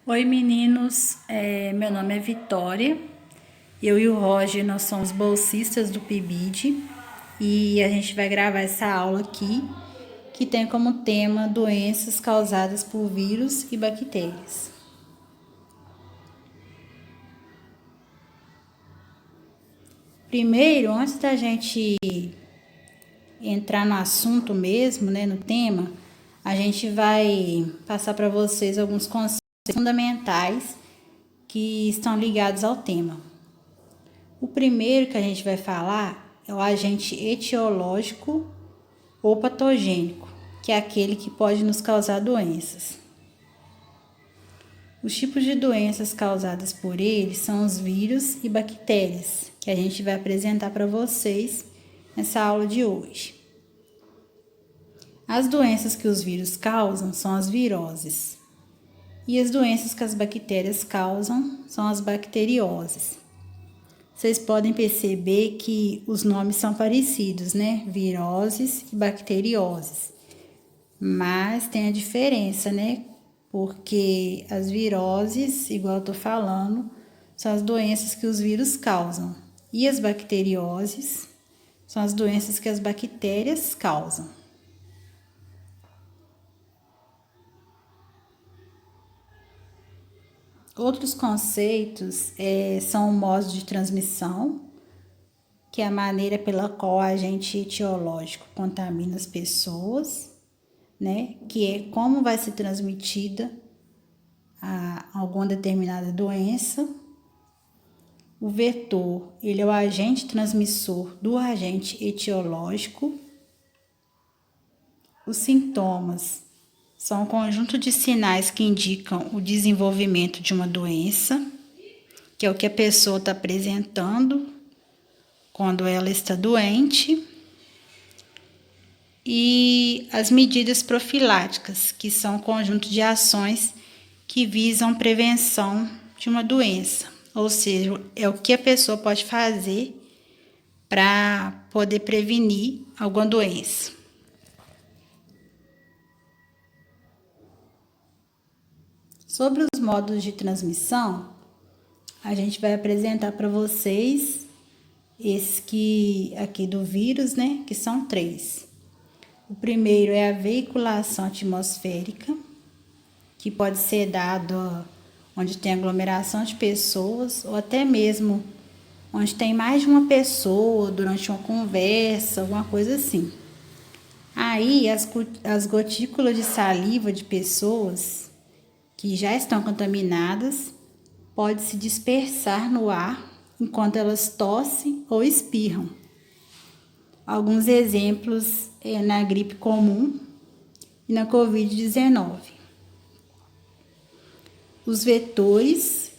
Oi meninos, meu nome é Vitória, eu e o Roger nós somos bolsistas do PIBID e a gente vai gravar essa aula aqui que tem como tema doenças causadas por vírus e bactérias. Primeiro, antes da gente entrar no assunto mesmo, né, no tema, a gente vai passar para vocês alguns conceitos fundamentais que estão ligados ao tema. O primeiro que a gente vai falar é o agente etiológico ou patogênico, que é aquele que pode nos causar doenças. Os tipos de doenças causadas por ele são os vírus e bactérias, que a gente vai apresentar para vocês nessa aula de hoje. As doenças que os vírus causam são as viroses, e as doenças que as bactérias causam são as bacterioses. Vocês podem perceber que os nomes são parecidos, né? Viroses e bacterioses. Mas tem a diferença, né? Porque as viroses, igual eu tô falando, são as doenças que os vírus causam. E as bacterioses são as doenças que as bactérias causam. Outros conceitos são o modo de transmissão, que é a maneira pela qual o agente etiológico contamina as pessoas, né? Que é como vai ser transmitida alguma determinada doença. O vetor, ele é o agente transmissor do agente etiológico. Os sintomas são um conjunto de sinais que indicam o desenvolvimento de uma doença, que é o que a pessoa está apresentando quando ela está doente. E as medidas profiláticas, que são um conjunto de ações que visam prevenção de uma doença, ou seja, é o que a pessoa pode fazer para poder prevenir alguma doença. Sobre os modos de transmissão, a gente vai apresentar para vocês esses aqui do vírus, né, que são 3. O primeiro é a veiculação atmosférica, que pode ser dado onde tem aglomeração de pessoas ou até mesmo onde tem mais de uma pessoa durante uma conversa, alguma coisa assim. Aí as gotículas de saliva de pessoas que já estão contaminadas pode se dispersar no ar enquanto elas tossem ou espirram. Alguns exemplos na gripe comum e na Covid-19. Os vetores,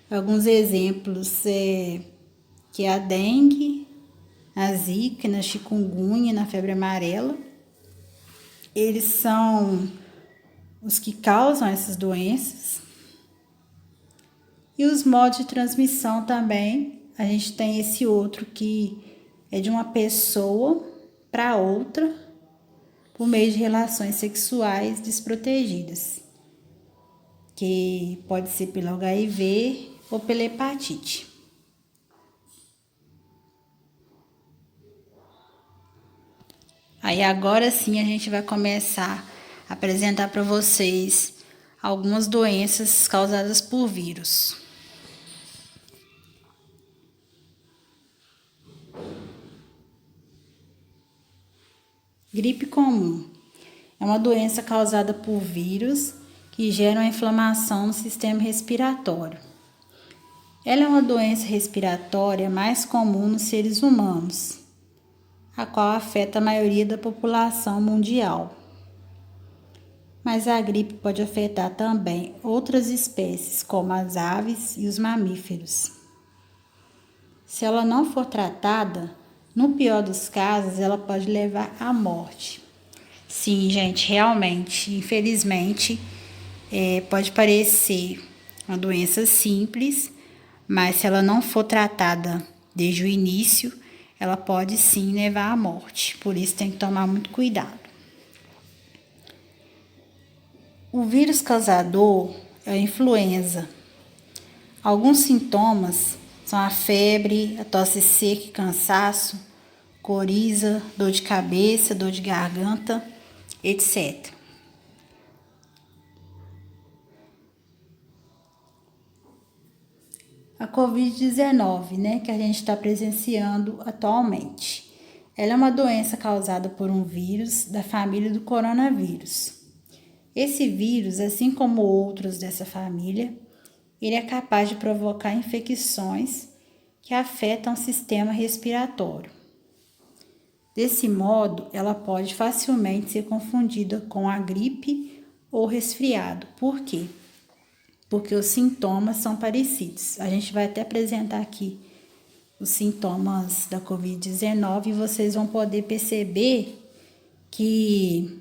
alguns exemplos que é a dengue, a zika, na chikungunya, na febre amarela. Eles são os que causam essas doenças. E os modos de transmissão também, a gente tem esse outro que é de uma pessoa para outra por meio de relações sexuais desprotegidas, que pode ser pelo HIV ou pela hepatite. Aí agora sim a gente vai começar a apresentar para vocês algumas doenças causadas por vírus. Gripe comum é uma doença causada por vírus que gera uma inflamação no sistema respiratório. Ela é uma doença respiratória mais comum nos seres humanos, a qual afeta a maioria da população mundial. Mas a gripe pode afetar também outras espécies, como as aves e os mamíferos. Se ela não for tratada, no pior dos casos, ela pode levar à morte. Sim, gente, realmente, infelizmente, pode parecer uma doença simples, mas se ela não for tratada desde o início, ela pode sim levar à morte. Por isso tem que tomar muito cuidado. O vírus causador a influenza. Alguns sintomas são a febre, a tosse seca e cansaço, coriza, dor de cabeça, dor de garganta, etc. A Covid-19, né, que a gente está presenciando atualmente. Ela é uma doença causada por um vírus da família do coronavírus. Esse vírus, assim como outros dessa família, ele é capaz de provocar infecções que afetam o sistema respiratório. Desse modo, ela pode facilmente ser confundida com a gripe ou resfriado. Por quê? Porque os sintomas são parecidos. A gente vai até apresentar aqui os sintomas da Covid-19 e vocês vão poder perceber que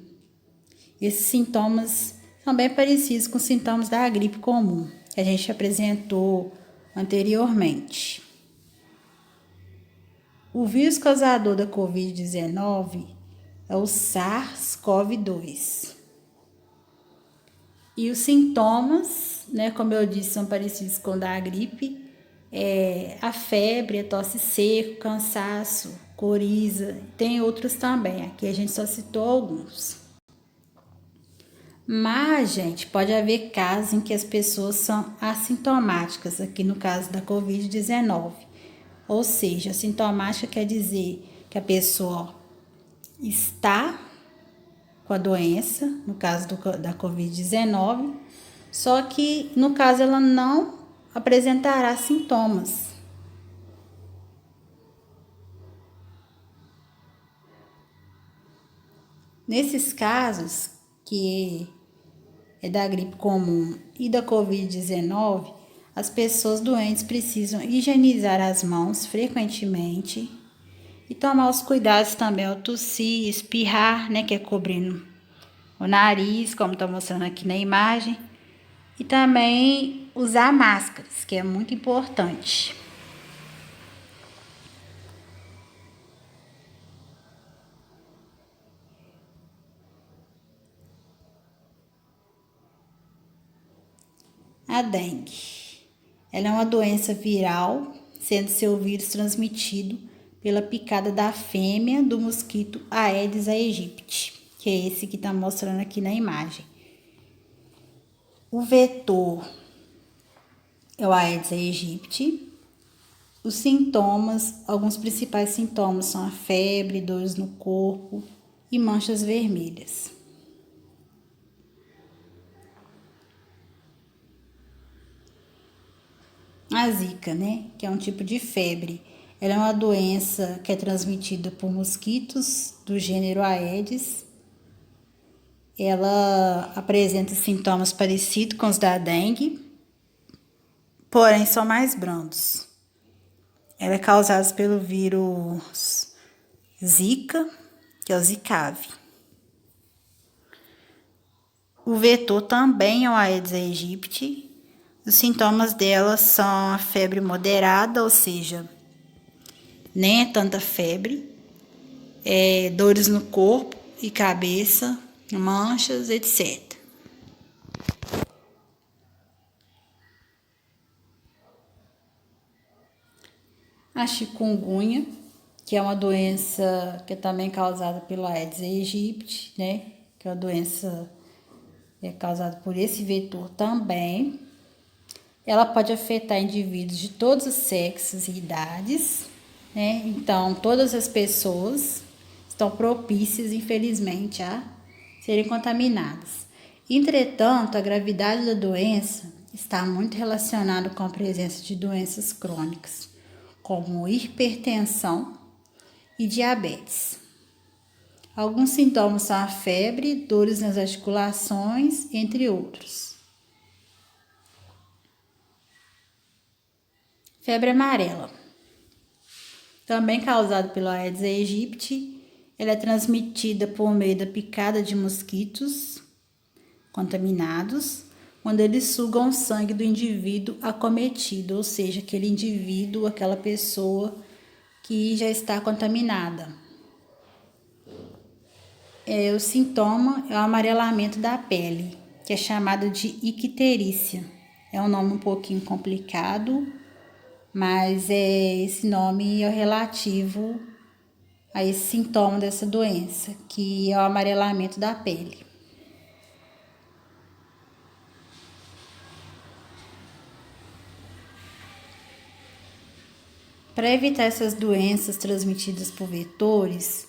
esses sintomas são bem parecidos com os sintomas da gripe comum, que a gente apresentou anteriormente. O vírus causador da Covid-19 é o SARS-CoV-2. E os sintomas, né, como eu disse, são parecidos com o da gripe, a febre, a tosse seca, cansaço, coriza, tem outros também, aqui a gente só citou alguns. Mas, gente, pode haver casos em que as pessoas são assintomáticas, aqui no caso da Covid-19. Ou seja, assintomática quer dizer que a pessoa está com a doença, no caso da Covid-19, só que no caso ela não apresentará sintomas. Nesses casos, que é da gripe comum e da Covid-19, as pessoas doentes precisam higienizar as mãos frequentemente e tomar os cuidados também ao tossir, espirrar, né, que é cobrindo o nariz, como está mostrando aqui na imagem, e também usar máscaras, que é muito importante. A dengue. Ela é uma doença viral, sendo seu vírus transmitido pela picada da fêmea do mosquito Aedes aegypti, que é esse que está mostrando aqui na imagem. O vetor é o Aedes aegypti. Os sintomas, alguns principais sintomas são a febre, dores no corpo e manchas vermelhas. A zika, né, que é um tipo de febre. Ela é uma doença que é transmitida por mosquitos do gênero Aedes. Ela apresenta sintomas parecidos com os da dengue, porém são mais brandos. Ela é causada pelo vírus Zika, que é o Zikavi. O vetor também é o Aedes aegypti. Os sintomas dela são a febre moderada, ou seja, nem é tanta febre, dores no corpo e cabeça, manchas, etc. A chikungunya, que é uma doença que é também causada pelo Aedes aegypti, né? Que é uma doença causada por esse vetor também. Ela pode afetar indivíduos de todos os sexos e idades, né? Então, todas as pessoas estão propícias, infelizmente, a serem contaminadas. Entretanto, a gravidade da doença está muito relacionada com a presença de doenças crônicas, como hipertensão e diabetes. Alguns sintomas são a febre, dores nas articulações, entre outros. Febre amarela, também causada pelo Aedes aegypti, ela é transmitida por meio da picada de mosquitos contaminados, quando eles sugam o sangue do indivíduo acometido, ou seja, aquele indivíduo, aquela pessoa que já está contaminada. O sintoma é o amarelamento da pele, que é chamada de icterícia. É um nome um pouquinho complicado, mas esse nome é relativo a esse sintoma dessa doença, que é o amarelamento da pele. Para evitar essas doenças transmitidas por vetores,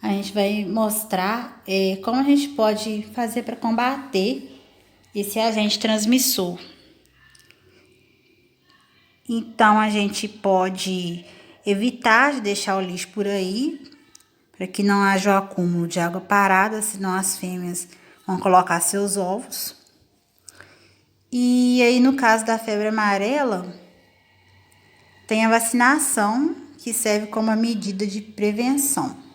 a gente vai mostrar como a gente pode fazer para combater esse agente transmissor. Então, a gente pode evitar de deixar o lixo por aí, para que não haja o acúmulo de água parada, senão as fêmeas vão colocar seus ovos. E aí, no caso da febre amarela, tem a vacinação, que serve como uma medida de prevenção.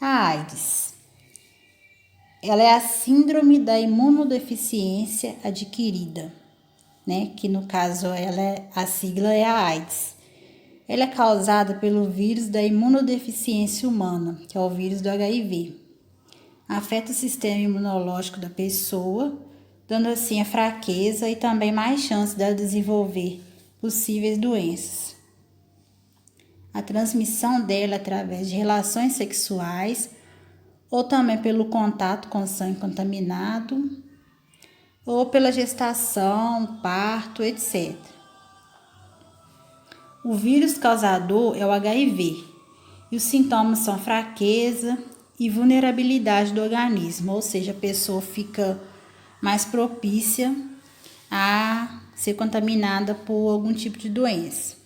A AIDS. Ela é a síndrome da imunodeficiência adquirida, né? Que no caso a sigla é a AIDS. Ela é causada pelo vírus da imunodeficiência humana, que é o vírus do HIV. Afeta o sistema imunológico da pessoa, dando assim a fraqueza e também mais chance de desenvolver possíveis doenças. A transmissão dela é através de relações sexuais ou também pelo contato com sangue contaminado ou pela gestação, parto, etc. O vírus causador é o HIV e os sintomas são fraqueza e vulnerabilidade do organismo, ou seja, a pessoa fica mais propícia a ser contaminada por algum tipo de doença.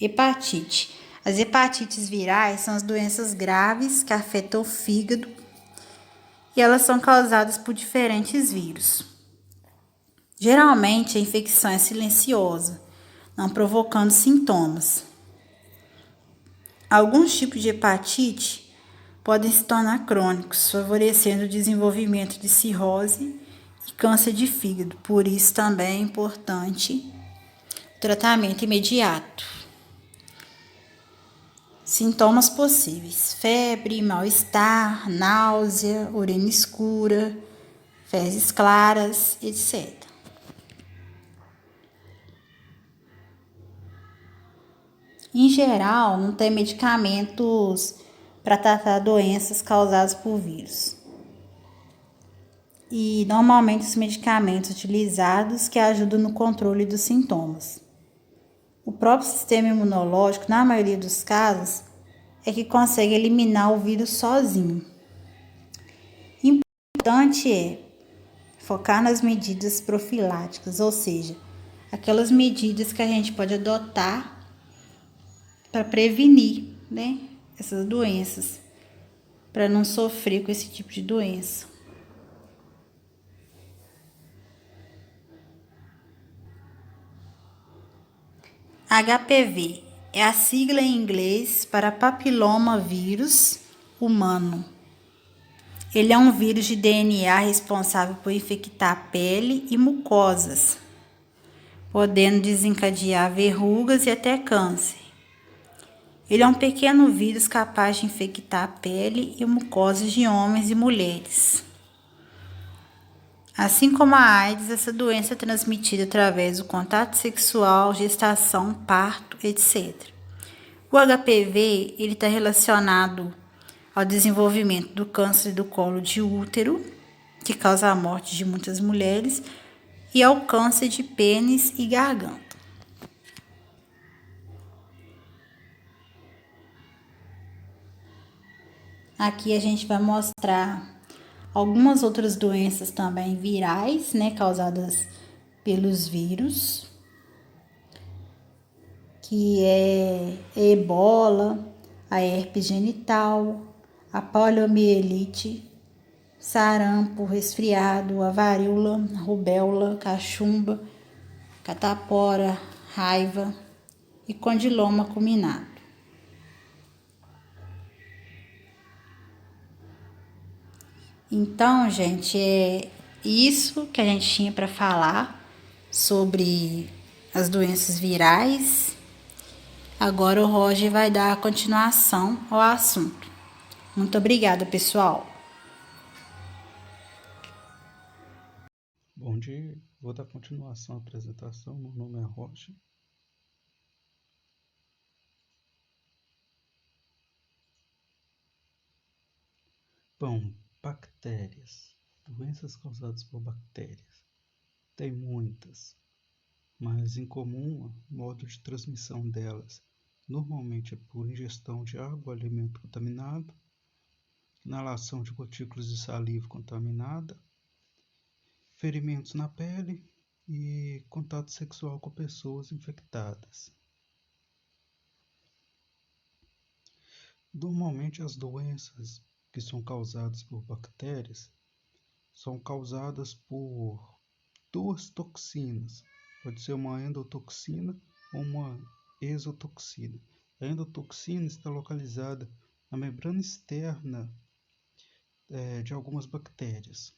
Hepatite. As hepatites virais são as doenças graves que afetam o fígado e elas são causadas por diferentes vírus. Geralmente, a infecção é silenciosa, não provocando sintomas. Alguns tipos de hepatite podem se tornar crônicos, favorecendo o desenvolvimento de cirrose e câncer de fígado. Por isso, também é importante o tratamento imediato. Sintomas possíveis: febre, mal-estar, náusea, urina escura, fezes claras, etc. Em geral, não tem medicamentos para tratar doenças causadas por vírus. E normalmente os medicamentos utilizados que ajudam no controle dos sintomas. O próprio sistema imunológico, na maioria dos casos, é que consegue eliminar o vírus sozinho. Importante é focar nas medidas profiláticas, ou seja, aquelas medidas que a gente pode adotar para prevenir, né, essas doenças, para não sofrer com esse tipo de doença. HPV é a sigla em inglês para papiloma vírus humano. Ele é um vírus de DNA responsável por infectar a pele e mucosas, podendo desencadear verrugas e até câncer. Ele é um pequeno vírus capaz de infectar a pele e mucosas de homens e mulheres. Assim como a AIDS, essa doença é transmitida através do contato sexual, gestação, parto, etc. O HPV está relacionado ao desenvolvimento do câncer do colo de útero, que causa a morte de muitas mulheres, e ao câncer de pênis e garganta. Aqui a gente vai mostrar algumas outras doenças também virais, né, causadas pelos vírus, que é a ebola, a herpes genital, a poliomielite, sarampo, resfriado, a varíola, rubéola, cachumba, catapora, raiva e condiloma culminado. Então, gente, é isso que a gente tinha para falar sobre as doenças virais. Agora o Roger vai dar continuação ao assunto. Muito obrigada, pessoal. Bom dia, vou dar continuação à apresentação. Meu nome é Rocha. Bom, bactérias. Doenças causadas por bactérias. Tem muitas, mas em comum, o modo de transmissão delas normalmente é por ingestão de água ou alimento contaminado, inalação de gotículas de saliva contaminada, ferimentos na pele e contato sexual com pessoas infectadas. Normalmente, as doenças que são causadas por bactérias são causadas por duas toxinas. Pode ser uma endotoxina ou uma exotoxina. A endotoxina está localizada na membrana externa de algumas bactérias.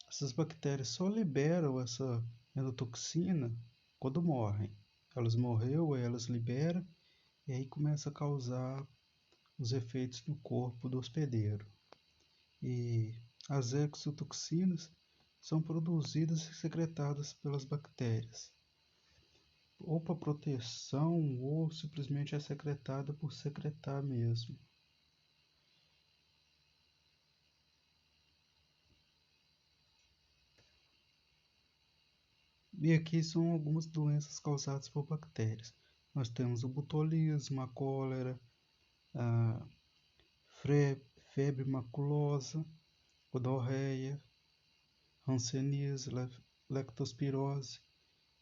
Essas bactérias só liberam essa endotoxina quando morrem. Elas morreu, elas liberam e aí começa a causar os efeitos no corpo do hospedeiro. E as exotoxinas são produzidas e secretadas pelas bactérias, ou para proteção, ou simplesmente é secretada por secretar mesmo. E aqui são algumas doenças causadas por bactérias. Nós temos o botulismo, a cólera, a febre maculosa, gonorreia, hanseníase, leptospirose,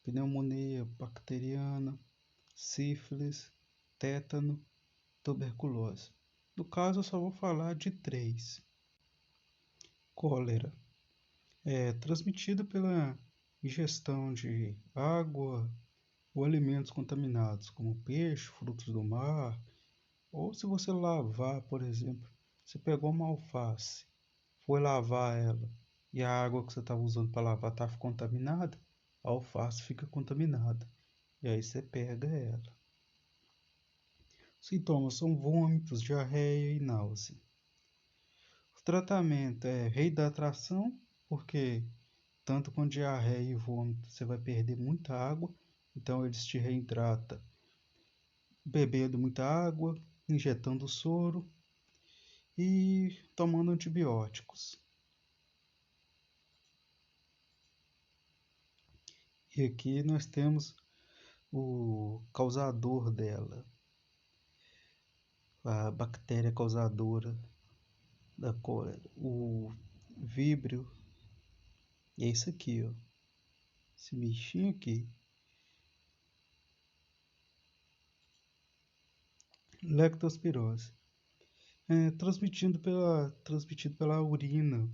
pneumonia bacteriana, sífilis, tétano, tuberculose. No caso, eu só vou falar de três. Cólera é transmitida pela ingestão de água ou alimentos contaminados, como peixe, frutos do mar, ou se você lavar, por exemplo, você pegou uma alface, foi lavar ela e a água que você estava usando para lavar estava contaminada, a alface fica contaminada e aí você pega ela. Os sintomas são vômitos, diarreia e náusea. O tratamento é reidratação, porque tanto com diarreia e vômito você vai perder muita água, então eles te reidratam bebendo muita água, injetando soro e tomando antibióticos. E aqui nós temos o causador dela, a bactéria causadora da cólera, o víbrio. E é isso aqui, ó. Esse bichinho aqui. Leptospirose. É transmitido pela urina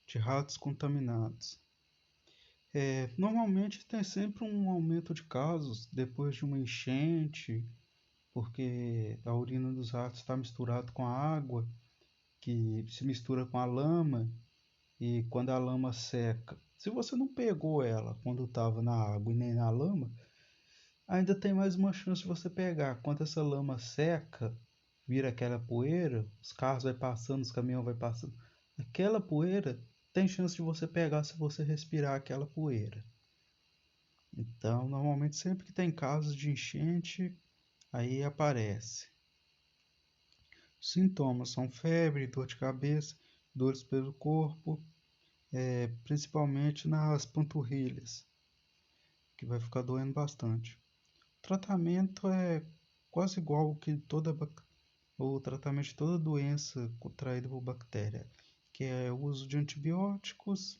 de ratos contaminados. Normalmente tem sempre um aumento de casos depois de uma enchente, porque a urina dos ratos está misturada com a água, que se mistura com a lama, e quando a lama seca, se você não pegou ela quando estava na água e nem na lama, ainda tem mais uma chance de você pegar. Quando essa lama seca, vira aquela poeira, os carros vai passando, os caminhões vai passando, aquela poeira tem chance de você pegar se você respirar aquela poeira. Então, normalmente sempre que tem casos de enchente, aí aparece. Os sintomas são febre, dor de cabeça, dores pelo corpo, principalmente nas panturrilhas, que vai ficar doendo bastante. O tratamento é quase igual que o tratamento de toda doença contraída por bactéria, que é o uso de antibióticos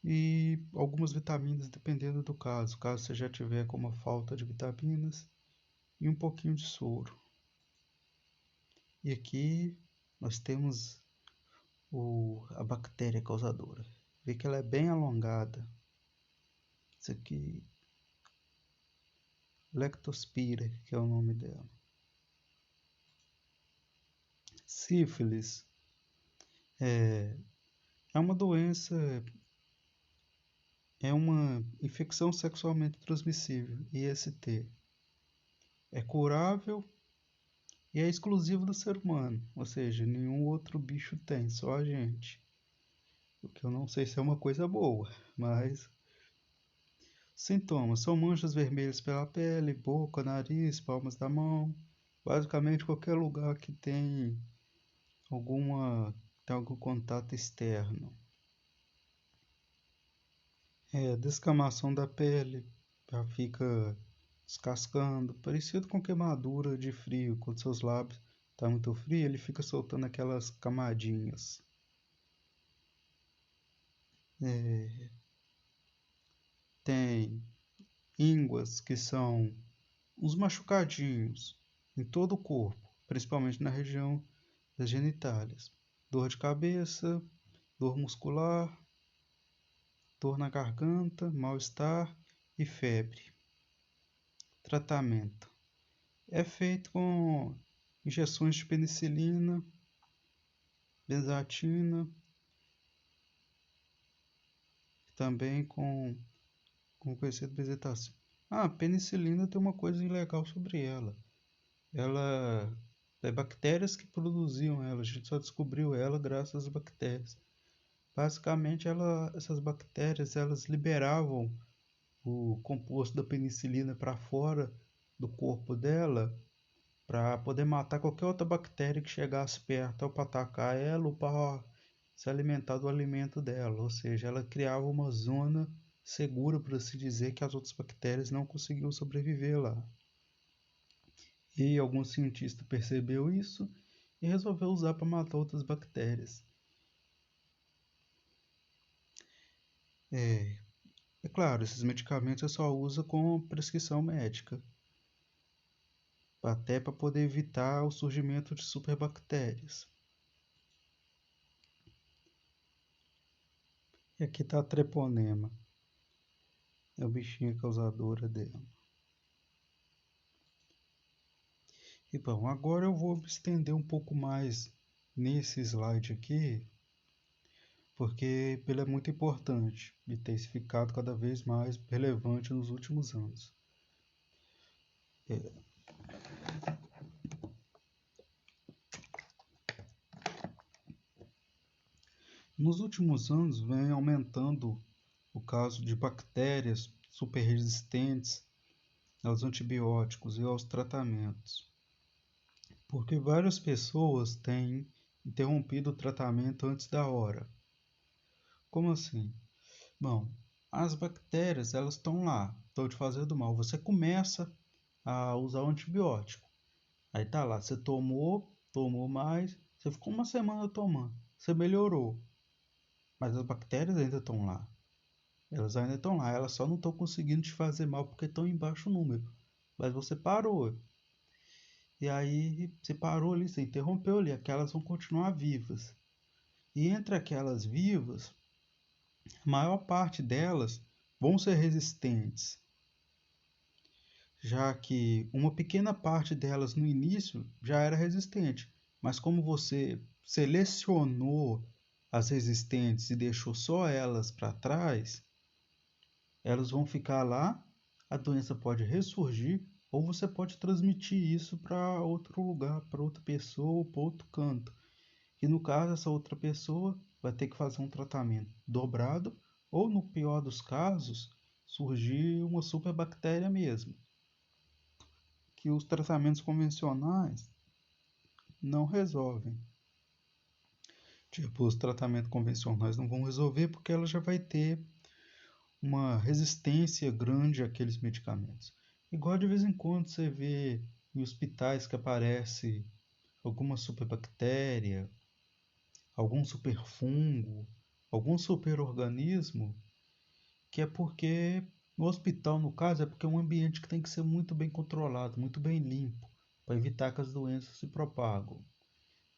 e algumas vitaminas, dependendo do caso. Caso você já tiver com uma falta de vitaminas, e um pouquinho de soro. E aqui nós temos a bactéria causadora. Vê que ela é bem alongada. Isso aqui, Leptospira, que é o nome dela. Sífilis é uma doença é uma infecção sexualmente transmissível, IST. É curável e é exclusivo do ser humano, ou seja, nenhum outro bicho tem, só a gente. O que eu não sei se é uma coisa boa, mas sintomas são manchas vermelhas pela pele, boca, nariz, palmas da mão, basicamente qualquer lugar que tem algum contato externo. Descamação da pele, já fica descascando, parecido com queimadura de frio, quando seus lábios estão muito frio, ele fica soltando aquelas camadinhas. É, tem ínguas, que são uns machucadinhos em todo o corpo, principalmente na região das genitálias. Dor de cabeça, dor muscular, dor na garganta, mal-estar e febre. Tratamento: é feito com injeções de penicilina, benzatina, também com conhecido bezetacil. A penicilina tem uma coisa legal sobre ela. Ela é bactérias que produziam ela, a gente só descobriu ela graças às bactérias. Basicamente, essas bactérias elas liberavam o composto da penicilina para fora do corpo dela para poder matar qualquer outra bactéria que chegasse perto ou para atacar ela ou para se alimentar do alimento dela. Ou seja, ela criava uma zona segura, por assim dizer, que as outras bactérias não conseguiam sobreviver lá. E algum cientista percebeu isso e resolveu usar para matar outras bactérias. É claro, esses medicamentos você só usa com prescrição médica, até para poder evitar o surgimento de superbactérias. E aqui está a treponema, é o bichinho causadora dela. E bom, agora eu vou me estender um pouco mais nesse slide aqui, porque ele é muito importante e tem ficado cada vez mais relevante nos últimos anos. Nos últimos anos vem aumentando o caso de bactérias super resistentes aos antibióticos e aos tratamentos, porque várias pessoas têm interrompido o tratamento antes da hora. Como assim? Bom, as bactérias elas estão lá, estão te fazendo mal. Você começa a usar o antibiótico. Aí tá lá, você tomou mais, você ficou uma semana tomando, você melhorou, mas as bactérias ainda estão lá. Elas ainda estão lá, elas só não estão conseguindo te fazer mal porque estão em baixo número. Mas você parou. E aí você parou ali, você interrompeu ali, aquelas vão continuar vivas. E entre aquelas vivas, a maior parte delas vão ser resistentes, já que uma pequena parte delas no início já era resistente, mas como você selecionou as resistentes e deixou só elas para trás, elas vão ficar lá, a doença pode ressurgir ou você pode transmitir isso para outro lugar, para outra pessoa ou para outro canto. E no caso, essa outra pessoa vai ter que fazer um tratamento dobrado ou, no pior dos casos, surgir uma superbactéria mesmo, que os tratamentos convencionais não resolvem. Tipo, os tratamentos convencionais não vão resolver porque ela já vai ter uma resistência grande àqueles medicamentos. Igual de vez em quando você vê em hospitais que aparece alguma superbactéria, algum superfungo, algum superorganismo, que é porque no hospital, no caso, é porque é um ambiente que tem que ser muito bem controlado, muito bem limpo, para evitar que as doenças se propagam.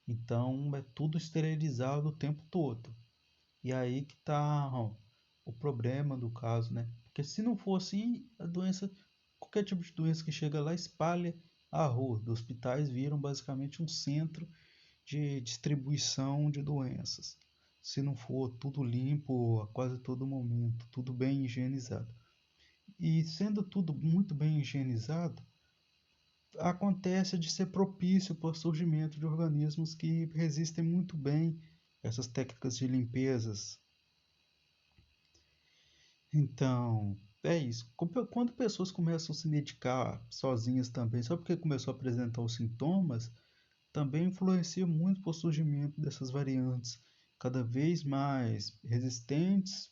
Então é tudo esterilizado o tempo todo. E aí que está o problema do caso, né? Porque se não for assim, a doença, qualquer tipo de doença que chega lá espalha a rua. Os hospitais viram basicamente um centro de distribuição de doenças. se não for tudo limpo a quase todo momento, tudo bem higienizado. E sendo tudo muito bem higienizado, acontece de ser propício para o surgimento de organismos que resistem muito bem a essas técnicas de limpezas. Então, é isso. Quando pessoas começam a se medicar sozinhas também, só porque começou a apresentar os sintomas, também influencia muito para o surgimento dessas variantes cada vez mais resistentes,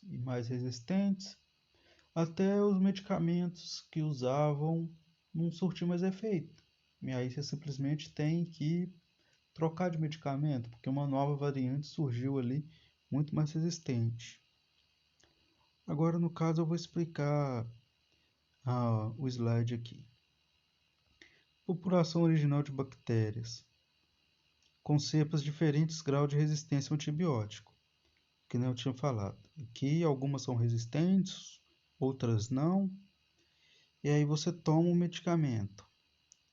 até os medicamentos que usavam não surtir mais efeito. E aí você simplesmente tem que trocar de medicamento, porque uma nova variante surgiu ali muito mais resistente. Agora, no caso, eu vou explicar o slide aqui. População original de bactérias, com cepas de diferentes graus de resistência ao antibiótico, que nem eu tinha falado. Aqui algumas são resistentes, outras não, e aí você toma um medicamento.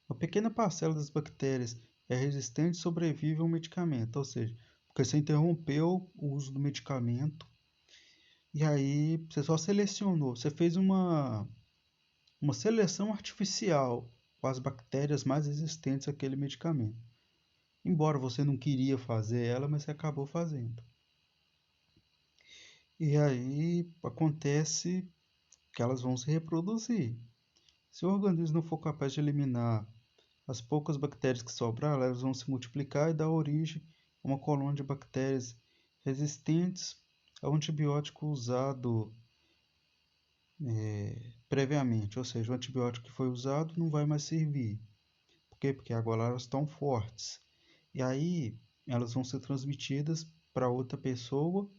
Uma pequena parcela das bactérias é resistente e sobrevive ao medicamento, ou seja, porque você interrompeu o uso do medicamento, e aí você só selecionou, você fez uma seleção artificial com as bactérias mais resistentes àquele medicamento. Embora você não queria fazer ela, mas você acabou fazendo. E aí acontece que elas vão se reproduzir. Se o organismo não for capaz de eliminar as poucas bactérias que sobraram, elas vão se multiplicar e dar origem a uma colônia de bactérias resistentes ao antibiótico usado previamente, ou seja, o antibiótico que foi usado não vai mais servir. Por quê? Porque agora elas estão fortes. E aí elas vão ser transmitidas para outra pessoa,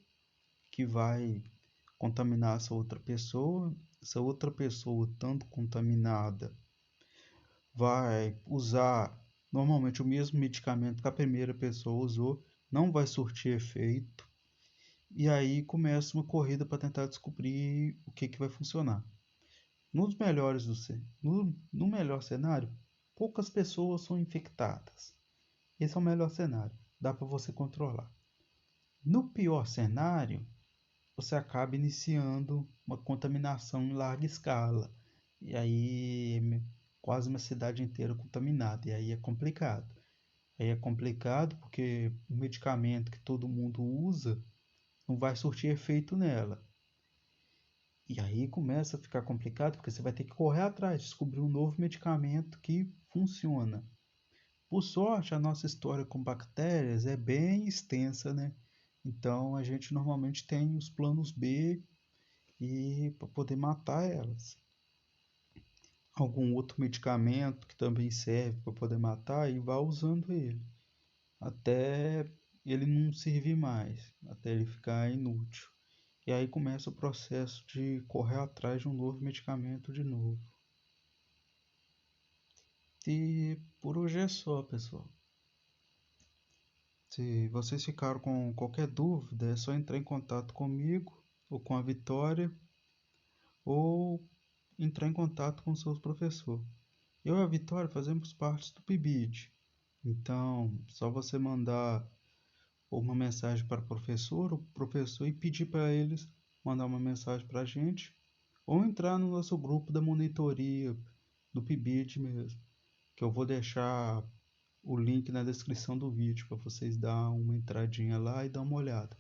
que vai contaminar essa outra pessoa. Essa outra pessoa, tanto contaminada, vai usar normalmente o mesmo medicamento que a primeira pessoa usou, não vai surtir efeito. E aí começa uma corrida para tentar descobrir o que vai funcionar. No melhor cenário, poucas pessoas são infectadas. Esse é o melhor cenário, dá para você controlar. No pior cenário, você acaba iniciando uma contaminação em larga escala. E aí quase uma cidade inteira contaminada. E aí é complicado. Aí é complicado porque o medicamento que todo mundo usa não vai surtir efeito nela. E aí começa a ficar complicado porque você vai ter que correr atrás, descobrir um novo medicamento que funciona. Por sorte, a nossa história com bactérias é bem extensa, né? Então a gente normalmente tem os planos B e para poder matar elas. Algum outro medicamento que também serve para poder matar e vai usando ele até ele não servir mais, até ele ficar inútil. E aí começa o processo de correr atrás de um novo medicamento de novo. E por hoje é só, pessoal. Se vocês ficaram com qualquer dúvida, é só entrar em contato comigo ou com a Vitória ou entrar em contato com seus professores. Eu e a Vitória fazemos parte do PIBID. Então, só você mandar uma mensagem para o professor e pedir para eles mandar uma mensagem para a gente, ou entrar no nosso grupo da monitoria do PIBID mesmo, que eu vou deixar o link na descrição do vídeo para vocês dar uma entradinha lá e dar uma olhada.